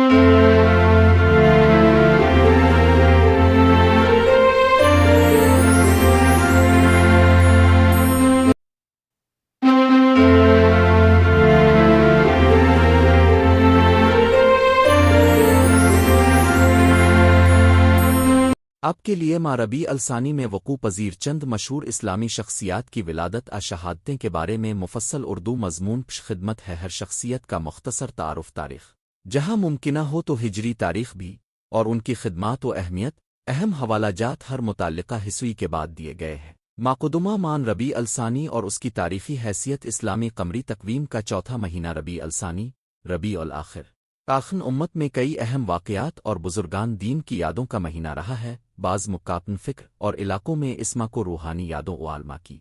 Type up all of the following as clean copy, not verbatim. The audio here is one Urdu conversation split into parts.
آپ کے لیے ماں ربیع الثانی میں وقوع پذیر چند مشہور اسلامی شخصیات کی ولادت شہادتیں کے بارے میں مفصل اردو مضمون پیش خدمت ہے۔ ہر شخصیت کا مختصر تعارف تاریخ، جہاں ممکنہ ہو تو ہجری تاریخ بھی، اور ان کی خدمات و اہمیت، اہم حوالہ جات ہر متعلقہ حصوی کے بعد دیے گئے ہیں۔ ماقدمہ مان ربیع الثانی اور اس کی تاریخی حیثیت اسلامی قمری تقویم کا چوتھا مہینہ ربیع الثانی، ربیع الآخر، آخن امت میں کئی اہم واقعات اور بزرگان دین کی یادوں کا مہینہ رہا ہے۔ بعض مکاتن فکر اور علاقوں میں اس ماہ کو روحانی یادوں و علما کی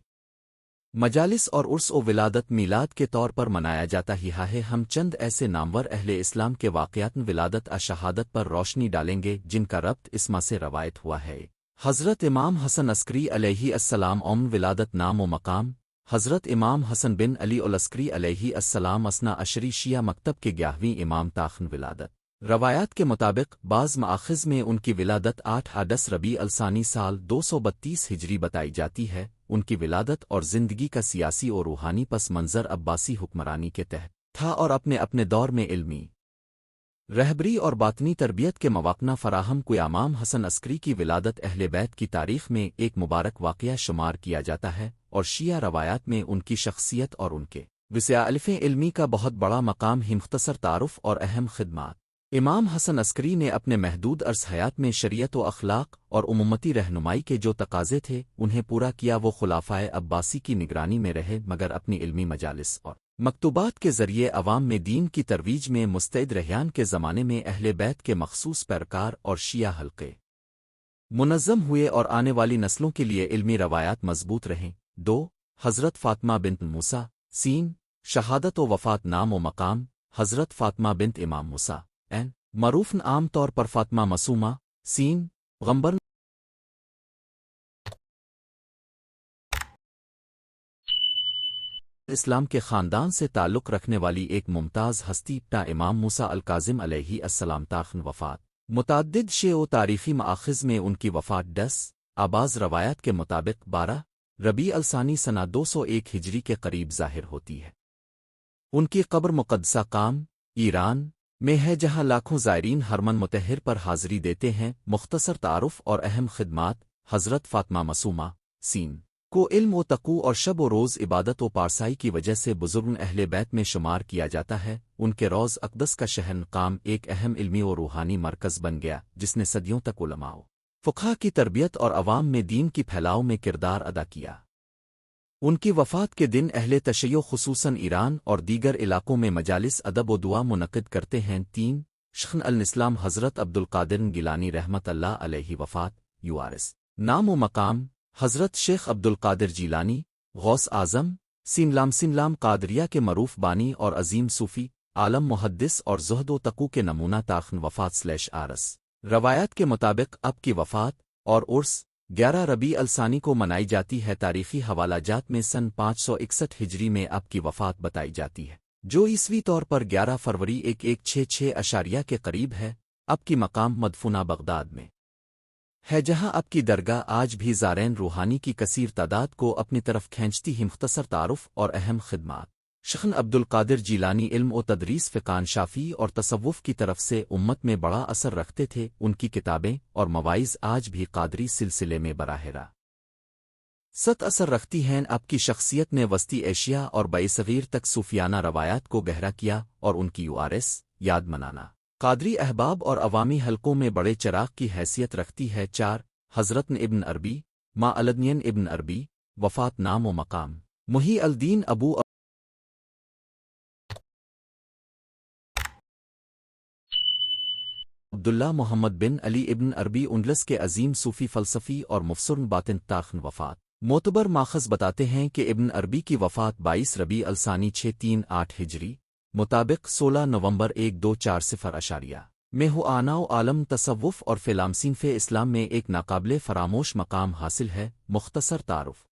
مجالس اور عرس و ولادت میلاد کے طور پر منایا جاتا ہے۔ ہم چند ایسے نامور اہل اسلام کے واقعات ولادت شہادت پر روشنی ڈالیں گے جن کا ربط اس ماہ سے روایت ہوا ہے۔ حضرت امام حسن عسکری علیہ السلام ولادت نام و مقام۔ حضرت امام حسن بن علی العسکری علیہ السلام اثنا عشری شیعہ مکتب کے 11ویں امام تاخن ولادت۔ روایات کے مطابق بعض مآخذ میں ان کی ولادت 8 ربیع الثانی سال 232 ہجری بتائی جاتی ہے۔ ان کی ولادت اور زندگی کا سیاسی اور روحانی پس منظر عباسی حکمرانی کے تحت تھا اور اپنے دور میں علمی رہبری اور باطنی تربیت کے مواقع فراہم کو امام حسن عسکری کی ولادت اہل بیت کی تاریخ میں ایک مبارک واقعہ شمار کیا جاتا ہے اور شیعہ روایات میں ان کی شخصیت اور ان کے وسع علمی کا بہت بڑا مقام ہے۔ مختصر تعارف اور اہم خدمات۔ امام حسن عسکری نے اپنے محدود عرص حیات میں شریعت و اخلاق اور امتی رہنمائی کے جو تقاضے تھے انہیں پورا کیا۔ وہ خلافۂ عباسی کی نگرانی میں رہے مگر اپنی علمی مجالس اور مکتوبات کے ذریعے عوام میں دین کی ترویج میں مستعد رہیان کے زمانے میں اہل بیت کے مخصوص پیروکار اور شیعہ حلقے منظم ہوئے اور آنے والی نسلوں کے لیے علمی روایات مضبوط رہیں۔ 2 حضرت فاطمہ بنت موسیٰ سین شہادت و وفات نام و مقام۔ حضرت فاطمہ بنت امام موسیٰ معروف عام طور پر فاطمہ معصومہ سین غمبر اسلام کے خاندان سے تعلق رکھنے والی ایک ممتاز ہستی تا امام موسیٰ الکاظم علیہ السلام تاخن وفات۔ متعدد شیعہ و تاریخی مآخذ میں ان کی وفات 10 آباز روایات کے مطابق 12 ربیع الثانی سنہ 201 ہجری کے قریب ظاہر ہوتی ہے۔ ان کی قبر مقدسہ قام ایران میں ہے جہاں لاکھوں زائرین حرمن مطہر پر حاضری دیتے ہیں۔ مختصر تعارف اور اہم خدمات۔ حضرت فاطمہ معصومہ سین کو علم و تقوی اور شب و روز عبادت و پارسائی کی وجہ سے بزرگ اہل بیت میں شمار کیا جاتا ہے۔ ان کے روز اقدس کا شہن قام ایک اہم علمی و روحانی مرکز بن گیا جس نے صدیوں تک علماء و فقہا کی تربیت اور عوام میں دین کی پھیلاؤ میں کردار ادا کیا۔ ان کی وفات کے دن اہل تشیع خصوصاً ایران اور دیگر علاقوں میں مجالس ادب و دعا منعقد کرتے ہیں۔ 3 شیخ الاسلام حضرت عبدالقادر گیلانی رحمت اللہ علیہ وفات یوارث نام و مقام۔ حضرت شیخ عبدالقادر جیلانی غوث اعظم سینلام قادریہ کے معروف بانی اور عظیم صوفی عالم محدث اور زہد و تقوی کے نمونہ تاخن وفات /عرس۔ روایات کے مطابق اب کی وفات اور عرس 11 ربیع الثانی کو منائی جاتی ہے۔ تاریخی حوالہ جات میں سن 561 ہجری میں اب کی وفات بتائی جاتی ہے جو عیسوی طور پر 11 فروری 1166 کے قریب ہے۔ اب کی مقام مدفونہ بغداد میں ہے جہاں اب کی درگاہ آج بھی زائرین روحانی کی کثیر تعداد کو اپنی طرف کھینچتی ہے۔ مختصر تعارف اور اہم خدمات۔ شیخ عبدالقادر جیلانی علم و تدریس فقہ شافعی اور تصوف کی طرف سے امت میں بڑا اثر رکھتے تھے۔ ان کی کتابیں اور مواعظ آج بھی قادری سلسلے میں براہ راست اثر رکھتی ہیں۔ اب کی شخصیت نے وسطی ایشیا اور برصغیر تک صوفیانہ روایات کو گہرا کیا اور ان کی یوارث یاد منانا قادری احباب اور عوامی حلقوں میں بڑے چراغ کی حیثیت رکھتی ہے۔ 4 حضرت ابن عربی ما الدین ابن عربی وفات نام و مقام۔ محی الدین ابو عبداللہ محمد بن علی ابن عربی اندلس کے عظیم صوفی فلسفی اور مفسر باطن تاخن وفات۔ معتبر ماخذ بتاتے ہیں کہ ابن عربی کی وفات 22 ربیع الثانی 638 ہجری مطابق 16 نومبر 1240 میں ہو۔ آنا و عالم تصوف اور فلامسین فے اسلام میں ایک ناقابل فراموش مقام حاصل ہے۔ مختصر تعارف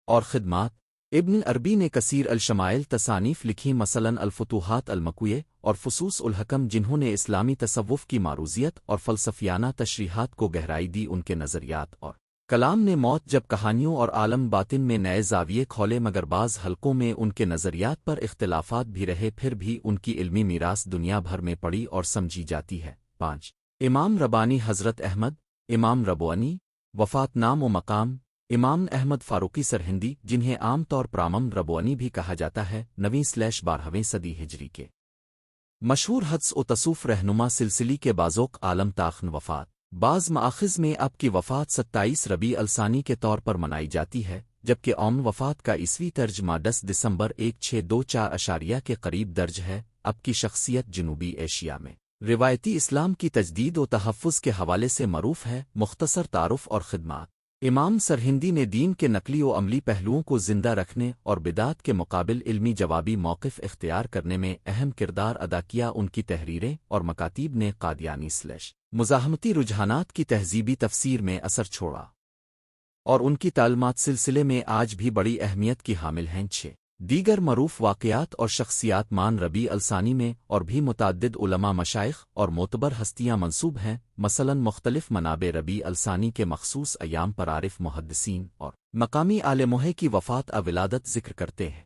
اور خدمات۔ ابن عربی نے کثیر الشمائل تصانیف لکھی، مثلاً الفتوحات المکویہ اور فصوص الحکم، جنہوں نے اسلامی تصوف کی معروضیت اور فلسفیانہ تشریحات کو گہرائی دی۔ ان کے نظریات اور کلام نے موت جب کہانیوں اور عالم باطن میں نئے زاویے کھولے، مگر بعض حلقوں میں ان کے نظریات پر اختلافات بھی رہے، پھر بھی ان کی علمی میراث دنیا بھر میں پڑھی اور سمجھی جاتی ہے۔ 5 امام ربانی حضرت احمد امام ربوانی وفات، نام و مقام امام احمد فاروقی سرہندی، جنہیں عام طور پر امام ربوانی بھی کہا جاتا ہے، 9ویں-12ویں صدی ہجری کے مشہور حدس و تصوف رہنما سلسلی کے بازوق عالم تاخن وفات۔ بعض مآخذ میں آپ کی وفات 27 ربیع الثانی کے طور پر منائی جاتی ہے، جبکہ عام وفات کا عیسوی ترجمہ 10 دسمبر 1624 کے قریب درج ہے۔ اب کی شخصیت جنوبی ایشیا میں روایتی اسلام کی تجدید و تحفظ کے حوالے سے معروف ہے۔ مختصر تعارف اور خدمات۔ امام سرہندی نے دین کے نقلی و عملی پہلوؤں کو زندہ رکھنے اور بدعات کے مقابل علمی جوابی موقف اختیار کرنے میں اہم کردار ادا کیا۔ ان کی تحریریں اور مکاتیب نے قادیانی مزاحمتی رجحانات کی تہذیبی تفسیر میں اثر چھوڑا، اور ان کی تعلیمات سلسلے میں آج بھی بڑی اہمیت کی حامل ہیں۔ 6 دیگر معروف واقعات اور شخصیات مان ربیع الثانی میں اور بھی متعدد علماء، مشائخ اور معتبر ہستیاں منسوب ہیں، مثلاً مختلف منابع ربیع الثانی کے مخصوص ایام پر عارف محدثین اور مقامی عالموہے کی وفات ولادت ذکر کرتے ہیں۔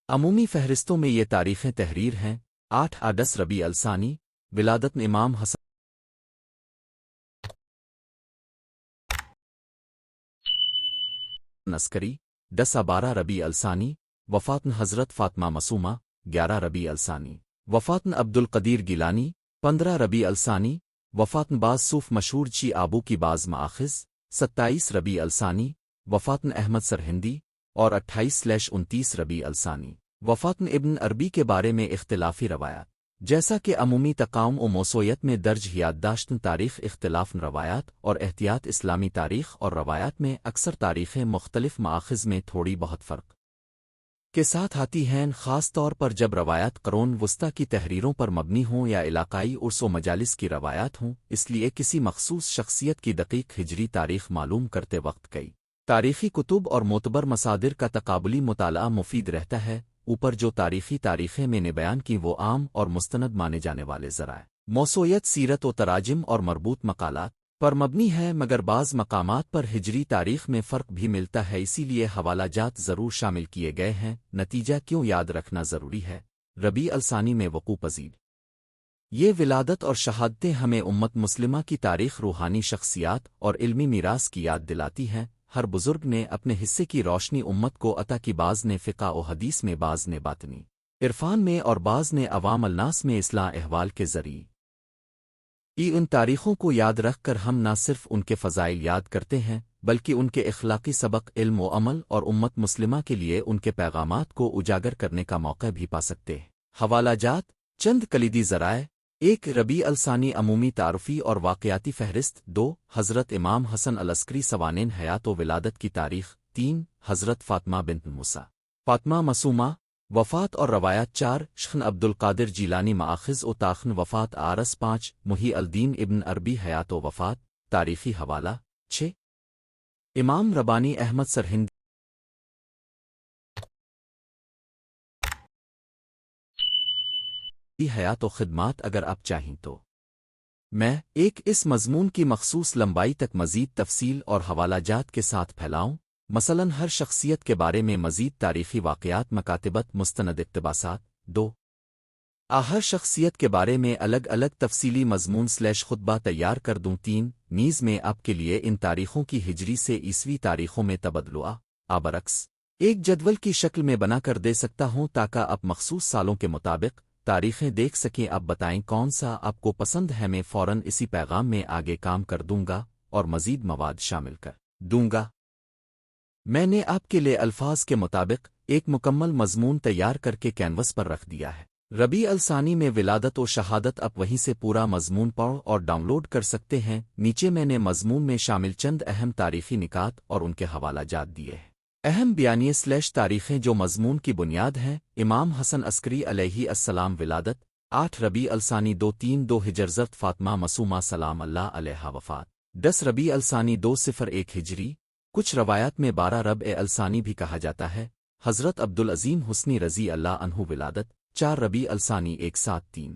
عمومی فہرستوں میں یہ تاریخیں تحریر ہیں: 8-10 ربیع الثانی ولادت امام حسن عسکری، 10-12 ربیع الثانی وفات حضرت فاطمہ معصومہ، 11 ربیع الثانی وفات عبد القدیر گیلانی، 15 ربیع الثانی وفات بعض صوف مشہور چی آبو کی بعض مآخذ، 27 ربیع الثانی وفات احمد سرہندی، اور 28-29 ربیع الثانی وفات ابن عربی کے بارے میں اختلافی روایات۔ جیسا کہ عمومی تقاوم و موسوعیت میں درج یادداشت تاریخ، اختلاف روایات اور احتیاط اسلامی تاریخ اور روایات میں اکثر تاریخیں مختلف مآخذ میں تھوڑی بہت فرق کے ساتھ آتی ہیں، خاص طور پر جب روایات قرون وسطی کی تحریروں پر مبنی ہوں یا علاقائی عرس و مجالس کی روایات ہوں۔ اس لیے کسی مخصوص شخصیت کی دقیق ہجری تاریخ معلوم کرتے وقت کئی تاریخی کتب اور معتبر مصادر کا تقابلی مطالعہ مفید رہتا ہے۔ اوپر جو تاریخیں میں نے بیان کی وہ عام اور مستند مانے جانے والے ذرائع موسوعیت، سیرت و تراجم اور مربوط مقالات پر مبنی ہے، مگر بعض مقامات پر ہجری تاریخ میں فرق بھی ملتا ہے، اسی لیے حوالہ جات ضرور شامل کیے گئے ہیں۔ نتیجہ کیوں یاد رکھنا ضروری ہے؟ ربیع الثانی میں وقوع پذیر یہ ولادت اور شہادتیں ہمیں امت مسلمہ کی تاریخ، روحانی شخصیات اور علمی میراث کی یاد دلاتی ہیں۔ ہر بزرگ نے اپنے حصے کی روشنی امت کو عطا کی، بعض نے فقہ و حدیث میں، بعض نے باطنی عرفان میں، اور بعض نے عوام الناس میں اصلاح احوال کے ذریعے۔ ان تاریخوں کو یاد رکھ کر ہم نہ صرف ان کے فضائل یاد کرتے ہیں، بلکہ ان کے اخلاقی سبق، علم و عمل اور امت مسلمہ کے لیے ان کے پیغامات کو اجاگر کرنے کا موقع بھی پا سکتے ہیں۔ حوالہ جات، چند کلیدی ذرائع: 1 ربیع الثانی عمومی تعارفی اور واقعاتی فہرست۔ 2 حضرت امام حسن العسکری سوانح حیات و ولادت کی تاریخ۔ 3 حضرت فاطمہ بنت موسیٰ فاطمہ معصومہ وفات اور روایات۔ 4 شیخ عبد القادر جیلانی مآخذ و تاخن وفات آرس۔ 5 محی الدین ابن عربی حیات و وفات، تاریخی حوالہ۔ 6 امام ربانی احمد سرہندی حیات و خدمات۔ اگر آپ چاہیں تو میں اس مضمون کی مخصوص لمبائی تک مزید تفصیل اور حوالہ جات کے ساتھ پھیلاؤں، مثلاً ہر شخصیت کے بارے میں مزید تاریخی واقعات، مکاتبت، مستند اقتباسات۔ 2 ہر شخصیت کے بارے میں الگ الگ تفصیلی مضمون / خطبہ تیار کر دوں۔ 3 نیز میں آپ کے لیے ان تاریخوں کی ہجری سے عیسوی تاریخوں میں تبدلہ برعکس ایک جدول کی شکل میں بنا کر دے سکتا ہوں، تاکہ آپ مخصوص سالوں کے مطابق تاریخیں دیکھ سکیں۔ آپ بتائیں کون سا آپ کو پسند ہے، میں فوراً اسی پیغام میں آگے کام کر دوں گا اور مزید مواد شامل کر دوں گا۔ میں نے آپ کے لیے الفاظ کے مطابق ایک مکمل مضمون تیار کر کے کینوس پر رکھ دیا ہے۔ ربیع الثانی میں ولادت و شہادت، آپ وہیں سے پورا مضمون پڑھ اور ڈاؤن لوڈ کر سکتے ہیں۔ نیچے میں نے مضمون میں شامل چند اہم تاریخی نکات اور ان کے حوالہ جات دیے ہیں۔ اہم بیانیے / تاریخیں جو مضمون کی بنیاد ہیں: امام حسن عسکری علیہ السلام ولادت 8 ربیع الثانی 232 ہجرزت، فاطمہ معصومہ سلام اللہ علیہا وفات 10 ربیع الثانی 201 ہجری، کچھ روایات میں 12 ربیع الثانی بھی کہا جاتا ہے۔ حضرت عبدالعظیم حسنی رضی اللہ عنہ ولادت 4 ربیع الثانی 173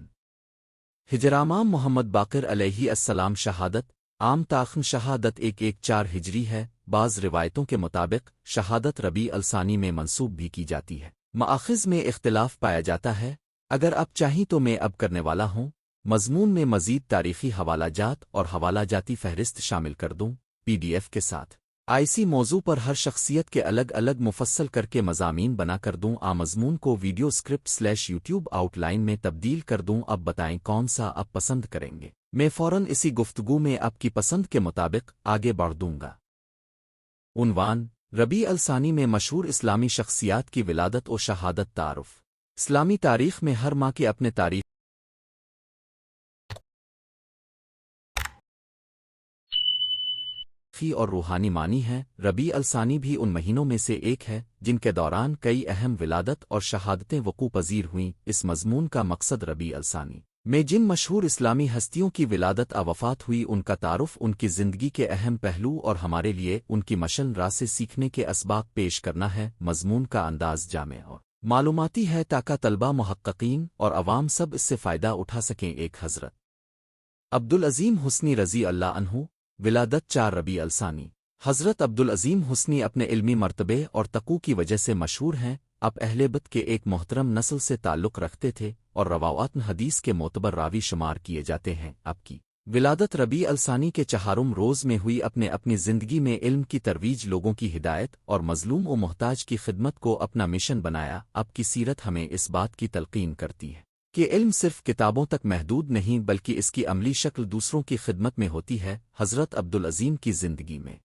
ہجرامام محمد باقر علیہ السلام شہادت عام تاخن شہادت 114 ہجری ہے، بعض روایتوں کے مطابق شہادت ربیع الثانی میں منسوب بھی کی جاتی ہے، مآخذ میں اختلاف پایا جاتا ہے، اگر آپ چاہیں تو میں اب کرنے والا ہوں مضمون میں مزید تاریخی حوالہ جات اور حوالہ جاتی فہرست شامل کر دوں PDF کے ساتھ، آئیسی موضوع پر ہر شخصیت کے الگ الگ مفصل کر کے مضامین بنا کر دوں، مضمون کو video script /YouTube out line میں تبدیل کر دوں، اب بتائیں کون سا آپ پسند کریں گے، میں فوراً اسی گفتگو میں آپ کی پسند کے مطابق آگے بڑھ دوں گا۔ عنوان: ربیع الثانی میں مشہور اسلامی شخصیات کی ولادت و شہادت تعارف۔ اسلامی تاریخ میں ہر ماہ کے اپنے تاریخی اور روحانی معنی ہے۔ ربیع الثانی بھی ان مہینوں میں سے ایک ہے جن کے دوران کئی اہم ولادت اور شہادتیں وقوع پذیر ہوئیں۔ اس مضمون کا مقصد ربیع الثانی میں جن مشہور اسلامی ہستیوں کی ولادت وفات ہوئی ان کا تعارف، ان کی زندگی کے اہم پہلو اور ہمارے لیے ان کی مشن راہ سے سیکھنے کے اسباق پیش کرنا ہے۔ مضمون کا انداز جامع اور معلوماتی ہے تاکہ طلبہ، محققین اور عوام سب اس سے فائدہ اٹھا سکیں۔ ایک حضرت عبدالعظیم حسنی رضی اللہ عنہ ولادت 4 ربیع الثانی۔ حضرت عبدالعظیم حسنی اپنے علمی مرتبے اور تقوی کی وجہ سے مشہور ہیں۔ آپ اہل بیت کے ایک محترم نسل سے تعلق رکھتے تھے اور روایات حدیث کے معتبر راوی شمار کیے جاتے ہیں۔ آپ کی ولادت ربیع الثانی کے 4 روز میں ہوئی۔ اپنی زندگی میں علم کی ترویج، لوگوں کی ہدایت اور مظلوم و محتاج کی خدمت کو اپنا مشن بنایا۔ آپ کی سیرت ہمیں اس بات کی تلقین کرتی ہے کہ علم صرف کتابوں تک محدود نہیں بلکہ اس کی عملی شکل دوسروں کی خدمت میں ہوتی ہے۔ حضرت عبدالعظیم کی زندگی میں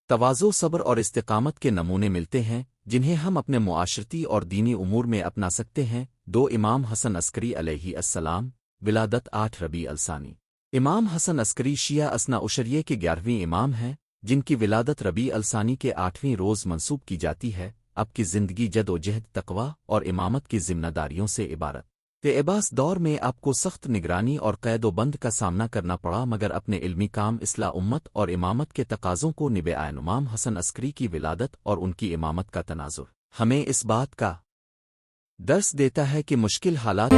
تواضع، صبر اور استقامت کے نمونے ملتے ہیں جنہیں ہم اپنے معاشرتی اور دینی امور میں اپنا سکتے ہیں۔ 2 امام حسن عسکری علیہ السلام ولادت 8 ربیع الثانی۔ امام حسن عسکری شیعہ اثنا عشریہ کے 11ویں امام ہیں جن کی ولادت ربیع الثانی کے 8ویں روز منسوب کی جاتی ہے۔ اب کی زندگی جد و جہد، تقوی اور امامت کی ذمہ داریوں سے عبارت۔ عباس دور میں آپ کو سخت نگرانی اور قید و بند کا سامنا کرنا پڑا، مگر اپنے علمی کام، اصلاح امت اور امامت کے تقاضوں کو نبھائے۔ امام حسن عسکری کی ولادت اور ان کی امامت کا تناظر ہمیں اس بات کا درس دیتا ہے کہ مشکل حالات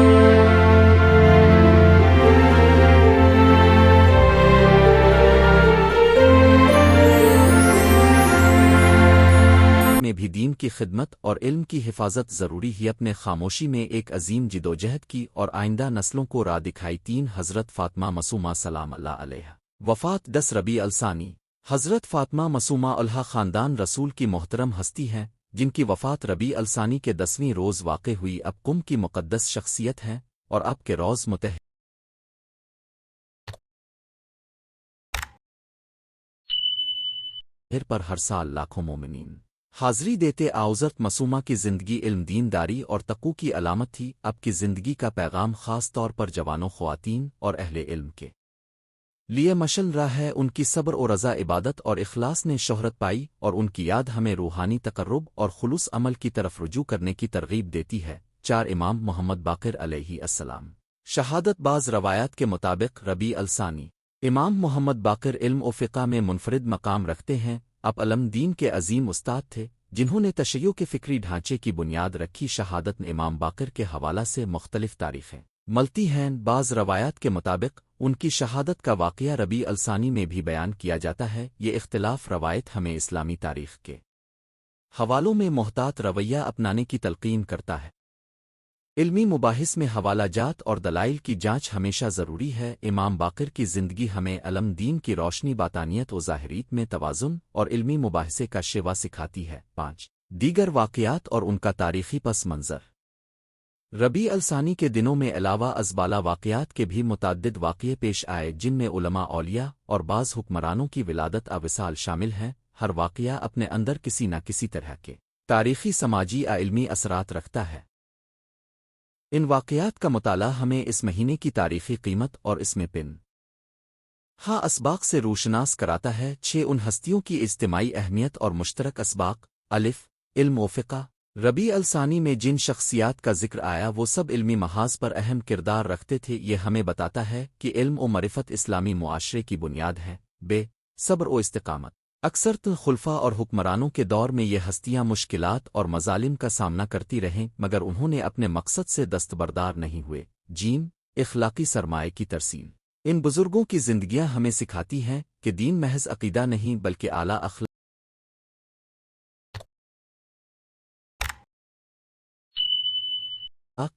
میں بھی دین کی خدمت اور علم کی حفاظت ضروری ہی۔ اپنے خاموشی میں ایک عظیم جدوجہد کی اور آئندہ نسلوں کو راہ دکھائی۔ 3 حضرت فاطمہ معصومہ سلام اللہ علیہا وفات 10 ربیع الثانی۔ حضرت فاطمہ معصومہ اللہ خاندان رسول کی محترم ہستی ہیں جن کی وفات ربیع الثانی کے 10ویں روز واقع ہوئی۔ اب قم کی مقدس شخصیت ہیں اور آپ کے روز متحر پر ہر سال لاکھوں مومنین حاضری دیتے۔ حضرت معصومہ کی زندگی علم، دینداری اور تقوی کی علامت تھی۔ اب کی زندگی کا پیغام خاص طور پر جوانوں، خواتین اور اہل علم کے لیے مشل راہ ہے۔ ان کی صبر و رضا، عبادت اور اخلاص نے شہرت پائی اور ان کی یاد ہمیں روحانی تقرب اور خلوص عمل کی طرف رجوع کرنے کی ترغیب دیتی ہے۔ 4 امام محمد باقر علیہ السلام شہادت۔ بعض روایات کے مطابق ربیع الثانی امام محمد باقر علم و فقہ میں منفرد مقام رکھتے ہیں۔ آپ علم دین کے عظیم استاد تھے جنہوں نے تشیع کے فکری ڈھانچے کی بنیاد رکھی۔ شہادت امام باقر کے حوالہ سے مختلف تاریخیں ملتی ہیں۔ بعض روایات کے مطابق ان کی شہادت کا واقعہ ربیع الثانی میں بھی بیان کیا جاتا ہے۔ یہ اختلاف روایت ہمیں اسلامی تاریخ کے حوالوں میں محتاط رویہ اپنانے کی تلقین کرتا ہے۔ علمی مباحث میں حوالہ جات اور دلائل کی جانچ ہمیشہ ضروری ہے۔ امام باقر کی زندگی ہمیں علم، دین کی روشنی، باطانیت و ظاہریت میں توازن اور علمی مباحثے کا شیوا سکھاتی ہے۔ 5 دیگر واقعات اور ان کا تاریخی پس منظر۔ ربیع الثانی کے دنوں میں علاوہ ازبالا واقعات کے بھی متعدد واقعے پیش آئے جن میں علماء، اولیاء اور بعض حکمرانوں کی ولادت وصال شامل ہیں۔ ہر واقعہ اپنے اندر کسی نہ کسی طرح کے تاریخی، سماجی علمی اثرات رکھتا ہے۔ ان واقعات کا مطالعہ ہمیں اس مہینے کی تاریخی قیمت اور اس میں پن اسباق سے روشناس کراتا ہے۔ 6 ان ہستیوں کی اجتماعی اہمیت اور مشترک اسباق۔ الف، علم و فقہ۔ ربیع الثانی میں جن شخصیات کا ذکر آیا وہ سب علمی محاذ پر اہم کردار رکھتے تھے۔ یہ ہمیں بتاتا ہے کہ علم و معرفت اسلامی معاشرے کی بنیاد ہے۔ صبر و استقامت۔ اکثر خلفاء اور حکمرانوں کے دور میں یہ ہستیاں مشکلات اور مظالم کا سامنا کرتی رہیں مگر انہوں نے اپنے مقصد سے دستبردار نہیں ہوئے۔ جیم اخلاقی سرمایہ کی ترسیم۔ ان بزرگوں کی زندگیاں ہمیں سکھاتی ہیں کہ دین محض عقیدہ نہیں بلکہ اعلیٰ اخلاق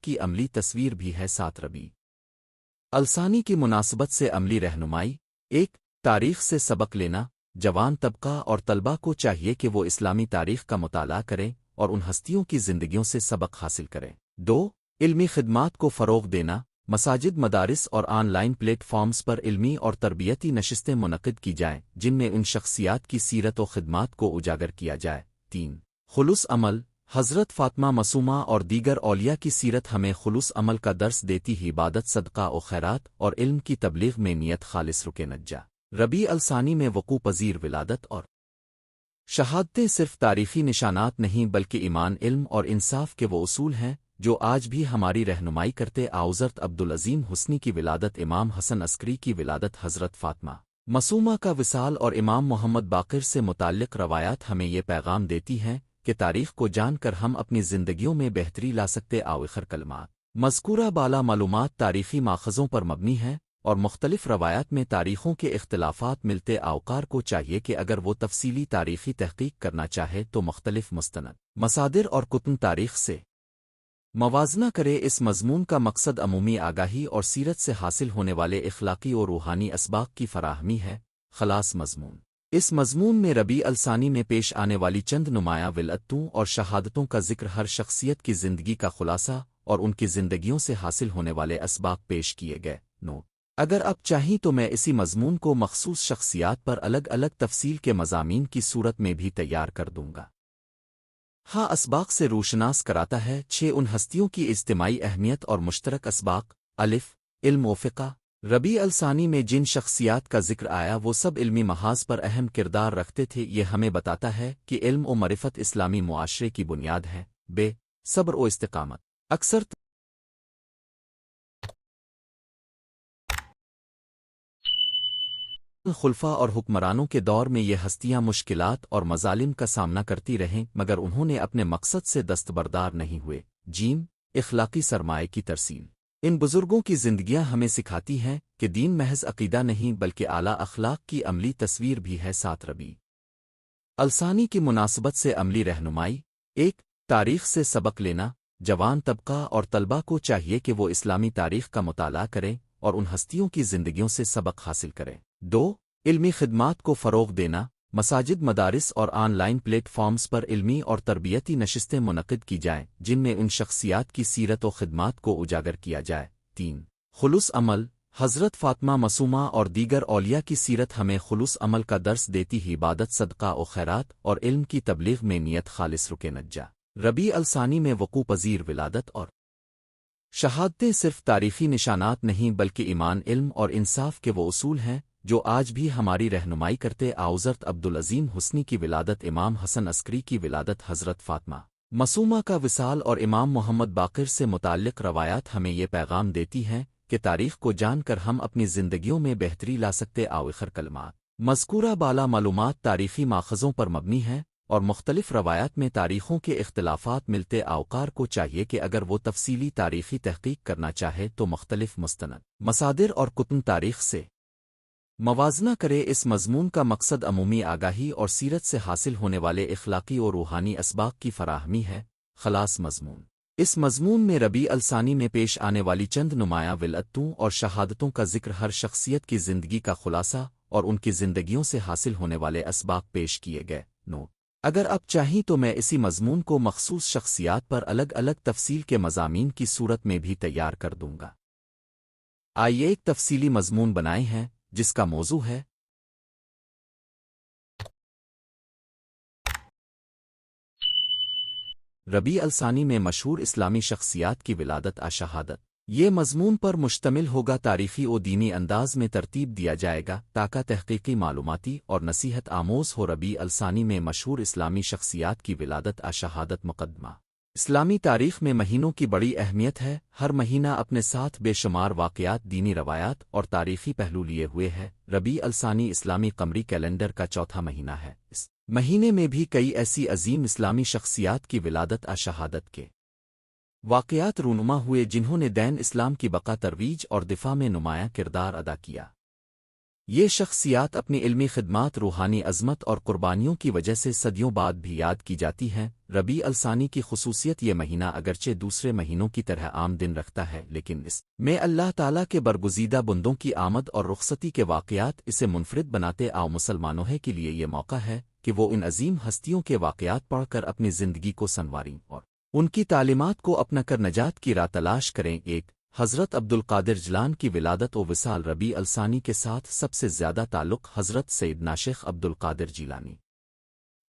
کی عملی تصویر بھی ہے۔ سات ربیع الثانی کی مناسبت سے عملی رہنمائی۔ ایک، تاریخ سے سبق لینا۔ جوان طبقہ اور طلبہ کو چاہیے کہ وہ اسلامی تاریخ کا مطالعہ کریں اور ان ہستیوں کی زندگیوں سے سبق حاصل کریں۔ دو، علمی خدمات کو فروغ دینا۔ مساجد، مدارس اور آن لائن پلیٹ فارمز پر علمی اور تربیتی نشستیں منعقد کی جائیں جن میں ان شخصیات کی سیرت و خدمات کو اجاگر کیا جائے۔ تین، خلوص عمل۔ حضرت فاطمہ معصومہ اور دیگر اولیاء کی سیرت ہمیں خلوص عمل کا درس دیتی ہی عبادت، صدقہ و خیرات اور علم کی تبلیغ میں نیت خالص رکے نجا۔ ربیع الثانی میں وقوع پذیر ولادت اور شہادتیں صرف تاریخی نشانات نہیں بلکہ ایمان، علم اور انصاف کے وہ اصول ہیں جو آج بھی ہماری رہنمائی کرتے۔ حضرت عبدالعظیم حسنی کی ولادت، امام حسن عسکری کی ولادت، حضرت فاطمہ معصومہ کا وصال اور امام محمد باقر سے متعلق روایات ہمیں یہ پیغام دیتی ہیں کہ تاریخ کو جان کر ہم اپنی زندگیوں میں بہتری لا سکتے۔ آخر کلمات۔ مذکورہ بالا معلومات تاریخی ماخذوں پر مبنی ہیں اور مختلف روایات میں تاریخوں کے اختلافات ملتے۔ اوقار کو چاہیے کہ اگر وہ تفصیلی تاریخی تحقیق کرنا چاہے تو مختلف مستند مصادر اور کتب تاریخ سے موازنہ کرے۔ اس مضمون کا مقصد عمومی آگاہی اور سیرت سے حاصل ہونے والے اخلاقی اور روحانی اسباق کی فراہمی ہے۔ خلاص مضمون۔ اس مضمون میں ربیع الثانی میں پیش آنے والی چند نمایاں ولادتوں اور شہادتوں کا ذکر، ہر شخصیت کی زندگی کا خلاصہ اور ان کی زندگیوں سے حاصل ہونے والے اسباق پیش کیے گئے۔ نوٹ: اگر آپ چاہیں تو میں اسی مضمون کو مخصوص شخصیات پر الگ الگ تفصیل کے مضامین کی صورت میں بھی تیار کر دوں گا۔ ہاں، اسباق سے روشناس کراتا ہے۔ 6 ان ہستیوں کی اجتماعی اہمیت اور مشترک اسباق۔ الف، علم و فقہ۔ ربیع الثانی میں جن شخصیات کا ذکر آیا وہ سب علمی محاذ پر اہم کردار رکھتے تھے۔ یہ ہمیں بتاتا ہے کہ علم و معرفت اسلامی معاشرے کی بنیاد ہے۔ بے صبر و استقامت۔ اکثر خلفاء اور حکمرانوں کے دور میں یہ ہستیاں مشکلات اور مظالم کا سامنا کرتی رہیں مگر انہوں نے اپنے مقصد سے دستبردار نہیں ہوئے۔ جیم اخلاقی سرمایہ کی ترسیم۔ ان بزرگوں کی زندگیاں ہمیں سکھاتی ہیں کہ دین محض عقیدہ نہیں بلکہ اعلیٰ اخلاق کی عملی تصویر بھی ہے۔ 7 ربیع الثانی کی مناسبت سے عملی رہنمائی۔ ایک، تاریخ سے سبق لینا۔ جوان طبقہ اور طلبہ کو چاہیے کہ وہ اسلامی تاریخ کا مطالعہ کریں اور ان ہستیوں کی زندگیوں سے سبق حاصل کریں۔ 2، علمی خدمات کو فروغ دینا۔ مساجد، مدارس اور آن لائن پلیٹ فارمز پر علمی اور تربیتی نشستیں منعقد کی جائیں جن میں ان شخصیات کی سیرت و خدمات کو اجاگر کیا جائے۔ 3، خلوص عمل۔ حضرت فاطمہ معصومہ اور دیگر اولیاء کی سیرت ہمیں خلوص عمل کا درس دیتی ہی عبادت، صدقہ و خیرات اور علم کی تبلیغ میں نیت خالص رکے نجا۔ ربیع الثانی میں وقوع پذیر ولادت اور شہادتیں صرف تاریخی نشانات نہیں بلکہ ایمان، علم اور انصاف کے وہ اصول ہیں جو آج بھی ہماری رہنمائی کرتے۔ حضرت عبدالعظیم حسنی کی ولادت، امام حسن عسکری کی ولادت، حضرت فاطمہ معصومہ کا وصال اور امام محمد باقر سے متعلق روایات ہمیں یہ پیغام دیتی ہیں کہ تاریخ کو جان کر ہم اپنی زندگیوں میں بہتری لا سکتے۔ آخر کلمات۔ مذکورہ بالا معلومات تاریخی ماخذوں پر مبنی ہیں اور مختلف روایات میں تاریخوں کے اختلافات ملتے۔ اوقار کو چاہیے کہ اگر وہ تفصیلی تاریخی تحقیق کرنا چاہے تو مختلف مستند مصادر اور کتب تاریخ سے موازنہ کرے۔ اس مضمون کا مقصد عمومی آگاہی اور سیرت سے حاصل ہونے والے اخلاقی اور روحانی اسباق کی فراہمی ہے۔ خلاص مضمون۔ اس مضمون میں ربیع الثانی میں پیش آنے والی چند نمایاں ولادتوں اور شہادتوں کا ذکر، ہر شخصیت کی زندگی کا خلاصہ اور ان کی زندگیوں سے حاصل ہونے والے اسباق پیش کیے گئے۔ نوٹ: اگر آپ چاہیں تو میں اسی مضمون کو مخصوص شخصیات پر الگ الگ تفصیل کے مضامین کی صورت میں بھی تیار کر دوں گا۔ آئیے ایک تفصیلی مضمون بنائے ہیں جس کا موضوع ہے ربیع الثانی میں مشہور اسلامی شخصیات کی ولادت شہادت۔ یہ مضمون پر مشتمل ہوگا، تاریخی و دینی انداز میں ترتیب دیا جائے گا تاکہ تحقیقی، معلوماتی اور نصیحت آموز ہو۔ ربیع الثانی میں مشہور اسلامی شخصیات کی ولادت شہادت۔ مقدمہ۔ اسلامی تاریخ میں مہینوں کی بڑی اہمیت ہے، ہر مہینہ اپنے ساتھ بے شمار واقعات، دینی روایات اور تاریخی پہلو لیے ہوئے ہے۔ ربیع الثانی اسلامی قمری کیلنڈر کا چوتھا مہینہ ہے۔ اس مہینے میں بھی کئی ایسی عظیم اسلامی شخصیات کی ولادت شہادت کے واقعات رونما ہوئے جنہوں نے دین اسلام کی بقا، ترویج اور دفاع میں نمایاں کردار ادا کیا۔ یہ شخصیات اپنی علمی خدمات، روحانی عظمت اور قربانیوں کی وجہ سے صدیوں بعد بھی یاد کی جاتی ہیں۔ ربیع الثانی کی خصوصیت: یہ مہینہ اگرچہ دوسرے مہینوں کی طرح عام دن رکھتا ہے، لیکن اس میں اللہ تعالیٰ کے برگزیدہ بندوں کی آمد اور رخصتی کے واقعات اسے منفرد بناتے مسلمانوں کے لیے یہ موقع ہے کہ وہ ان عظیم ہستیوں کے واقعات پڑھ کر اپنی زندگی کو سنواریں اور ان کی تعلیمات کو اپنا کر نجات کی راہ تلاش کریں۔ ایک حضرت عبدالقادر جیلانی کی ولادت و وصال۔ ربیع الثانی کے ساتھ سب سے زیادہ تعلق حضرت سیدنا شیخ عبدالقادر جیلانی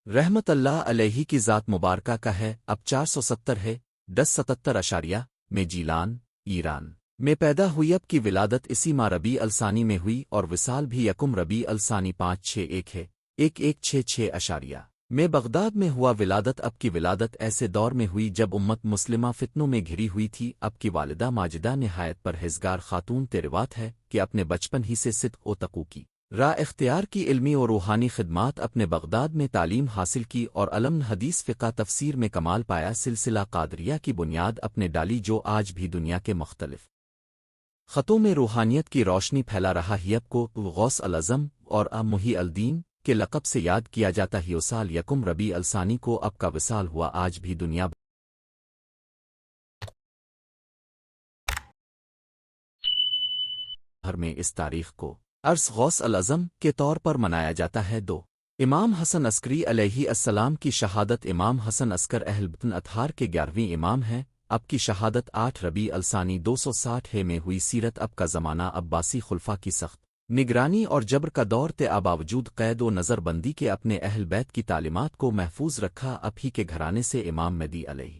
رحمت اللہ علیہ کی ذات مبارکہ کا ہے۔ اب 470 ہے 1077 میں جیلان، ایران میں پیدا ہوئی۔ اب کی ولادت اسی ماہ ربیع الثانی میں ہوئی اور وصال بھی یکم ربیع الثانی 561 ہے 1166 میں بغداد میں ہوا۔ ولادت: اب کی ولادت ایسے دور میں ہوئی جب امت مسلمہ فتنوں میں گھری ہوئی تھی۔ اب کی والدہ ماجدہ نہایت پرہیزگار خاتون تروات ہے کہ اپنے بچپن ہی سے صدق و تقوی کی راہ اختیار کی، علمی و روحانی خدمات اپنے بغداد میں تعلیم حاصل کی اور علم حدیث، فقہ، تفسیر میں کمال پایا۔ سلسلہ قادریہ کی بنیاد اپنے ڈالی جو آج بھی دنیا کے مختلف خطوں میں روحانیت کی روشنی پھیلا رہا ہے۔ اب کو غوث العظم اور محی الدین کے لقب سے یاد کیا جاتا ہے۔ وصال: یکم ربیع الثانی کو اب کا وصال ہوا۔ آج بھی دنیا بھر میں اس تاریخ کو عرس غوث العظم کے طور پر منایا جاتا ہے۔ دو امام حسن عسکری علیہ السلام کی شہادت: امام حسن عسکر اہل بطن اطہار کے 11ویں امام ہیں۔ اب کی شہادت 8 ربیع الثانی 260 میں ہوئی۔ سیرت: اب کا زمانہ عباسی خلفاء کی سخت نگرانی اور جبر کا دور تھے، باوجود قید و نظر بندی کے اپنے اہل بیت کی تعلیمات کو محفوظ رکھا۔ اب ہی کے گھرانے سے امام مہدی علیہ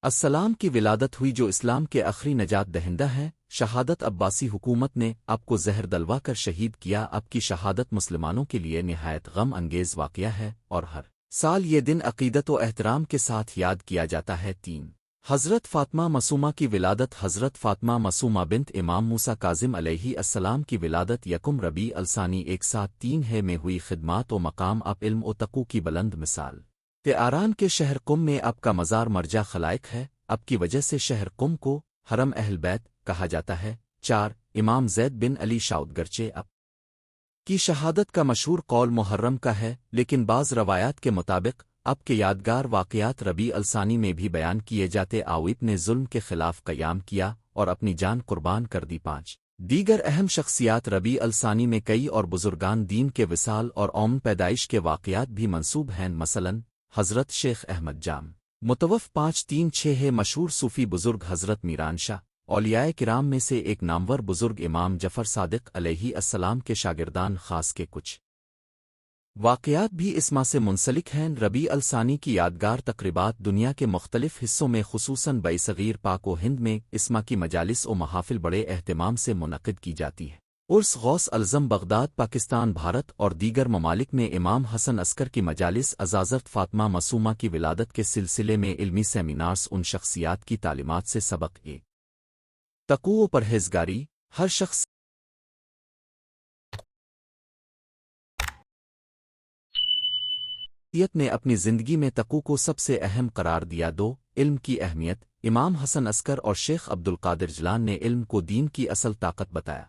السلام کی ولادت ہوئی جو اسلام کے آخری نجات دہندہ ہیں۔ شہادت: عباسی حکومت نے اب کو زہر دلوا کر شہید کیا۔ اب کی شہادت مسلمانوں کے لیے نہایت غم انگیز واقعہ ہے اور ہر سال یہ دن عقیدت و احترام کے ساتھ یاد کیا جاتا ہے۔ 3 حضرت فاطمہ معصومہ کی ولادت: حضرت فاطمہ معصومہ بنت امام موسیٰ کاظم علیہ السلام کی ولادت یکم ربیع الثانی 173 میں ہوئی۔ خدمات و مقام: اب علم و تقوی کی بلند مثال آران کے شہر قم میں اب کا مزار مرجع خلائق ہے۔ اب کی وجہ سے شہر قم کو حرم اہل بیت کہا جاتا ہے۔ 4 امام زید بن علی شاؤد گرچہ اب کی شہادت کا مشہور قول محرم کا ہے، لیکن بعض روایات کے مطابق اب کے یادگار واقعات ربیع الثانی میں بھی بیان کیے جاتے۔ آویپ نے ظلم کے خلاف قیام کیا اور اپنی جان قربان کر دی۔ 5 دیگر اہم شخصیات: ربیع الثانی میں کئی اور بزرگان دین کے وصال اور پیدائش کے واقعات بھی منسوب ہیں، مثلاً حضرت شیخ احمد جام متوف 536 ہے، مشہور صوفی بزرگ حضرت میران شاہ، اولیاء کرام میں سے ایک نامور بزرگ امام جعفر صادق علیہ السلام کے شاگردان خاص کے کچھ واقعات بھی اس ماہ سے منسلک ہیں۔ ربیع الثانی کی یادگار تقریبات دنیا کے مختلف حصوں میں خصوصاً برصغیر پاک و ہند میں اس ماہ کی مجالس و محافل بڑے اہتمام سے منعقد کی جاتی ہے۔ عرس غوث العظم بغداد، پاکستان، بھارت اور دیگر ممالک میں امام حسن عسکر کی مجالس، عزازت فاطمہ معصومہ کی ولادت کے سلسلے میں علمی سیمینارز، ان شخصیات کی تعلیمات سے سبق تقوی و پرہیزگاری۔ ہر شخص نے اپنی زندگی میں تقوی کو سب سے اہم قرار دیا۔ 2 علم کی اہمیت: امام حسن عسکر اور شیخ عبدالقادر جیلانی نے علم کو دین کی اصل طاقت بتایا۔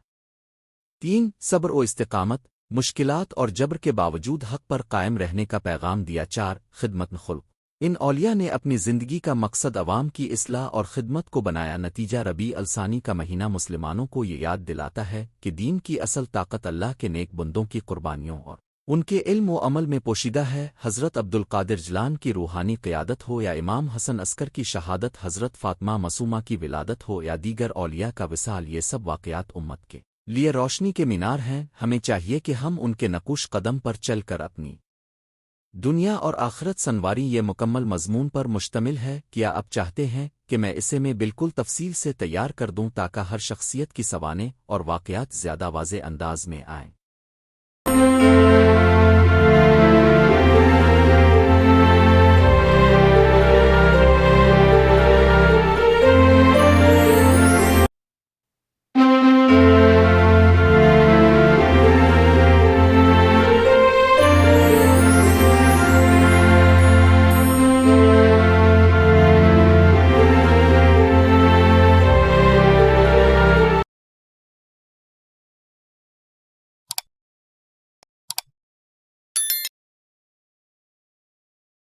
3 صبر و استقامت: مشکلات اور جبر کے باوجود حق پر قائم رہنے کا پیغام دیا۔ 4 خدمت خلق: ان اولیاء نے اپنی زندگی کا مقصد عوام کی اصلاح اور خدمت کو بنایا۔ نتیجہ: ربیع الثانی کا مہینہ مسلمانوں کو یہ یاد دلاتا ہے کہ دین کی اصل طاقت اللہ کے نیک بندوں کی قربانیوں اور ان کے علم و عمل میں پوشیدہ ہے۔ حضرت عبدالقادر جیلانی کی روحانی قیادت ہو یا امام حسن عسکر کی شہادت، حضرت فاطمہ معصومہ کی ولادت ہو یا دیگر اولیاء کا وصال، یہ سب واقعات امت کے لیے روشنی کے مینار ہیں۔ ہمیں چاہیے کہ ہم ان کے نقوش قدم پر چل کر اپنی دنیا اور آخرت سنواری۔ یہ مکمل مضمون پر مشتمل ہے۔ کیا آپ چاہتے ہیں کہ میں اسے بالکل تفصیل سے تیار کر دوں تاکہ ہر شخصیت کی سوانح اور واقعات زیادہ واضح انداز میں آئیں؟